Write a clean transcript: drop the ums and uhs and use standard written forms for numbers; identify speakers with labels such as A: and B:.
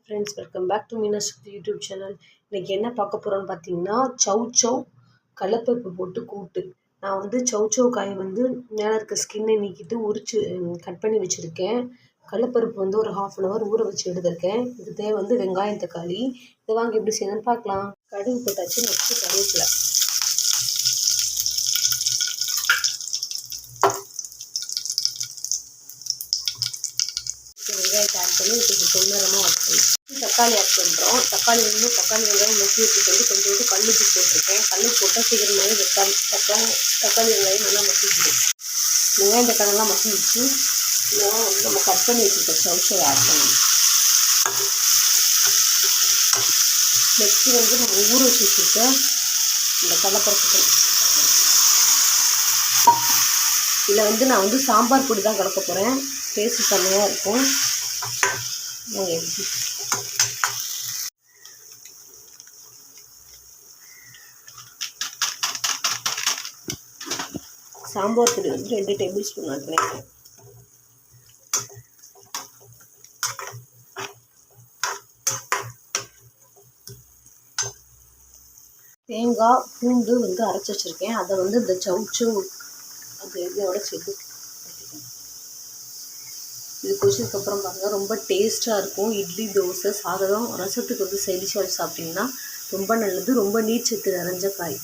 A: Friends, welcome back to Meena Sakthi YouTube channel. இன்றைக்கி என்ன பார்க்க போகிறோன்னு பார்த்தீங்கன்னா, சௌ கடலைப்பருப்பு போட்டு கூட்டு. நான் வந்து சௌ காய் வந்து மேலே இருக்க ஸ்கின்னை நீக்கிட்டு உரித்து கட் பண்ணி வச்சுருக்கேன். கடலைப்பருப்பு வந்து ஒரு 1/2 hour ஊற வச்சு எடுத்திருக்கேன். இது தேவை வந்து வெங்காயம், தக்காளி. இதை வாங்க எப்படி செய்யணும்னு பார்க்கலாம். கடுகு போட்டாச்சு, நெக்ஸ்ட்டு கருவேப்பிலை. வெங்காயத்தை ஆட் பண்ணி கொஞ்சம் பொன்னரமாக வச்சுக்கணும். தக்காளி ஆட் பண்ணுறோம். தக்காளி வெங்காயம் மசிக்கிறதுக்கு வந்து கொஞ்சோண்டு கல்லுப்பு போட்டிருக்கேன். கல் போட்டால் சீக்கிரமாகவே தக்காளி வெங்காயம் நல்லா மசிக்கிடும். வெங்காயம் தக்காளிலாம் மசிச்சு இதெல்லாம் வந்து நம்ம கட் பண்ணி வச்சுருக்க சௌ ஆட் பண்ணணும். நெக்ஸ்ட்டு வந்து நம்ம ஊற வச்சு வச்சுருக்க இந்த கடலைப்பருப்பு. இதில் வந்து நான் வந்து சாம்பார் பொடி தான் கலக்க போகிறேன். டேஸ்ட்டு செம்மையாக இருக்கும். சாம்பார் பொடி வந்து 2 டேபிள் ஸ்பூன் ஆட் பண்ணிக்கிறேன். தேங்காய் பூண்டு வந்து அரைச்சி வச்சுருக்கேன். அதை வந்து இந்த சௌ அந்த இதோட சேர்த்து இது கொதிச்சதுக்கப்புறம் பாருங்கள், ரொம்ப டேஸ்ட்டாக இருக்கும். இட்லி, தோசை, சாதம், ரசத்துக்கு வந்து சைடிஷாக சாப்பிட்டிங்கன்னா ரொம்ப நல்லது. ரொம்ப நீர்ச்சத்து நிறைஞ்ச காய்.